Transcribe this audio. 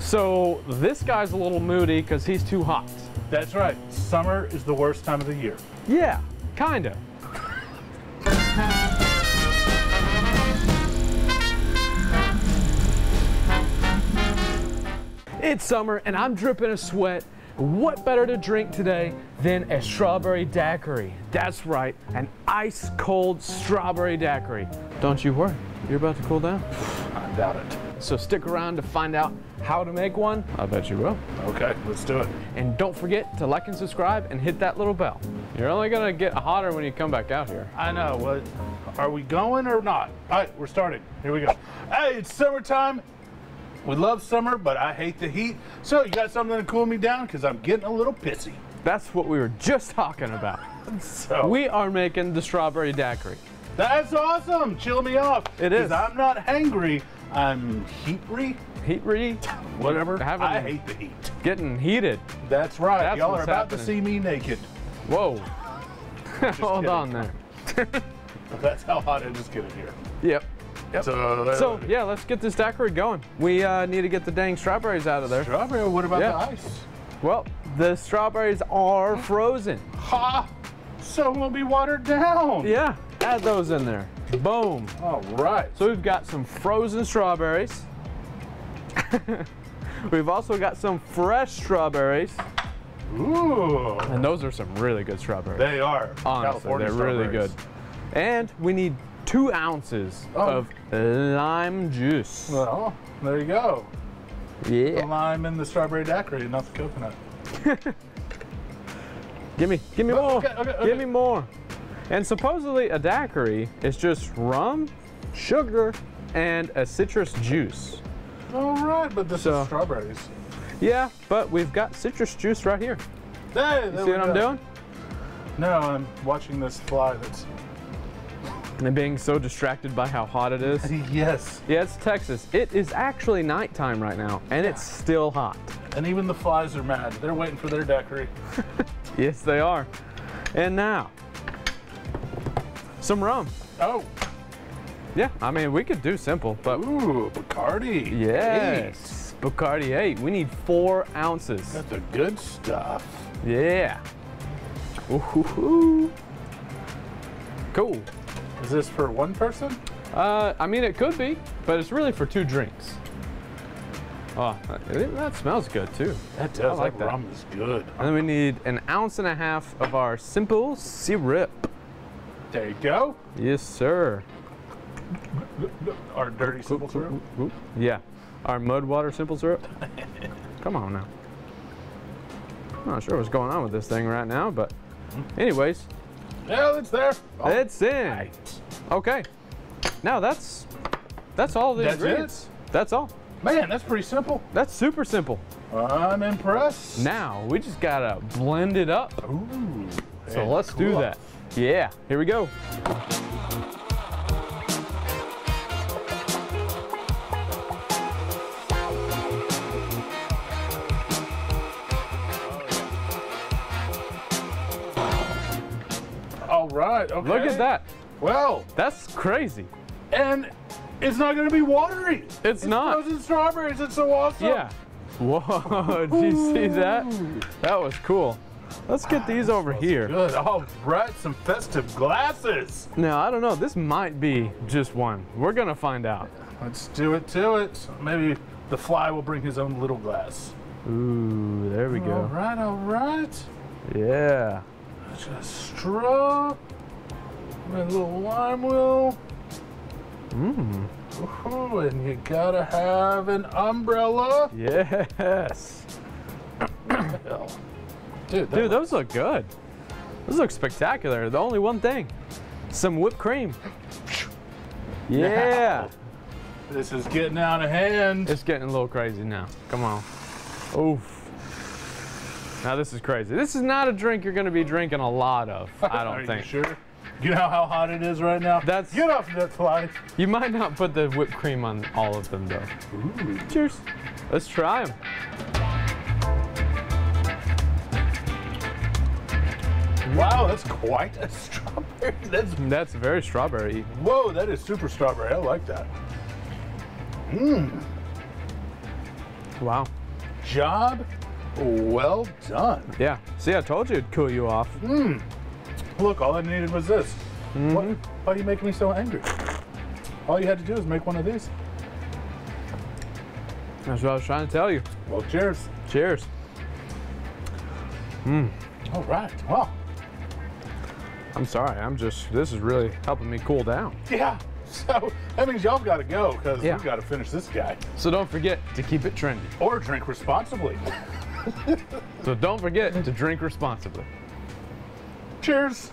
So this guy's a little moody because he's too hot. That's right. Summer is the worst time of the year. Yeah, kinda. It's summer and I'm dripping a sweat. What better to drink today than a strawberry daiquiri? That's right, an ice cold strawberry daiquiri. Don't you worry, you're about to cool down. I doubt it. So stick around to find out how to make one. I bet you will. Okay, let's do it. And don't forget to like and subscribe and hit that little bell. You're only gonna get hotter when you come back out here. I know. What? Are we going or not? All right, we're starting. Here we go. Hey, it's summertime. We love summer, but I hate the heat. So you got something to cool me down? Because I'm getting a little pissy. That's what we were just talking about. So We are making the strawberry daiquiri. that's awesome. Chill me off. It is. Because I'm not hangry. I'm heat-ry. Heat-ry? Whatever. I hate the heat. Getting heated. That's right. That's Y'all are what's about to happening. see me naked. Whoa. Hold kidding. on there. That's how hot it is getting here. Yep. So So, yeah, let's get this daiquiri going. We need to get the dang strawberries out of there. strawberry, what about Yeah. the ice? Well, the strawberries are frozen. Ha! So it won't be watered down. Yeah, add those in there. Boom. All right. So we've got some frozen strawberries. We've also got some fresh strawberries. Ooh. And those are some really good strawberries. They are. Honestly, California they're really good. strawberries. And we need 2 ounces of lime juice. Well, there you go. The Yeah. lime and the strawberry daiquiri, not the coconut. Give me more. okay. Give me more. And supposedly a daiquiri is just rum, sugar, and a citrus juice. All right, but this So- is strawberries. Yeah, but we've got citrus juice right here. Hey, You see what I'm doing? No, I'm watching this fly that's... And being so distracted by how hot it is. Yes. Yeah, it's Texas. It is actually nighttime right now, and it's still hot. And even the flies are mad. They're waiting for their daiquiri. Yes, they are. And now, some rum. Oh. Yeah, I mean, we could do simple, but Ooh, Bacardi. yes, Bacardi 8. We need 4 ounces. That's the good stuff. Yeah. Ooh. Cool. Is this for one person? I mean, it could be, but it's really for 2 drinks. Oh, that smells good too. That does. I like that. Rum is good. And then we need 1.5 ounces of our simple syrup. There you go. Yes, sir. Our dirty simple syrup. Yeah, our mud water simple syrup. Come on now. I'm not sure what's going on with this thing right now, but anyways, Yeah, it's there. Oh, it's in. right. Okay. Now that's all the That's ingredients. That's all. Man, that's pretty simple. That's super simple. I'm impressed. Now we just gotta blend it up. Ooh. So and let's do cool that. off. Yeah, here we go. All right. Okay. Look at that. Well, That's crazy. and it's not going to be watery. It's not. Frozen strawberries. It's so awesome. Yeah. Whoa, did you see that? That was cool. Let's get these over here. Good. All right. Some festive glasses. Now, I don't know. This might be just one. We're going to find out. Let's do it to it. Maybe the fly will bring his own little glass. Ooh, there we All go. right. All right. Yeah. Just straw. And a little lime wheel. Mmm. Ooh, and you gotta have an umbrella. Yes. Hell. Dude, Dude, those look good. Those look spectacular. The only one thing, some whipped cream. Yeah. This is getting out of hand. It's getting a little crazy now. Come on. Oof. Now this is crazy. This is not a drink you're going to be drinking a lot of, I Are don't you think. sure? You know how hot it is right now? That's- Get off that fly. You might not put the whipped cream on all of them, though. Ooh. Cheers. Let's try them. Wow, that's quite a strawberry. That's very strawberry. Whoa, that is super strawberry. I like that. Mmm. Wow. Job well done. Yeah. See, I told you it'd cool you off. Look, all I needed was this. Why are you making me so angry? All you had to do is make one of these. That's what I was trying to tell you. Well, cheers. Cheers. All right. Well, I'm sorry. This is really helping me cool down. yeah. So that means y'all got to go because Yeah. we've got to finish this guy. So don't forget to keep it trendy. Or drink responsibly. So don't forget to drink responsibly. Cheers.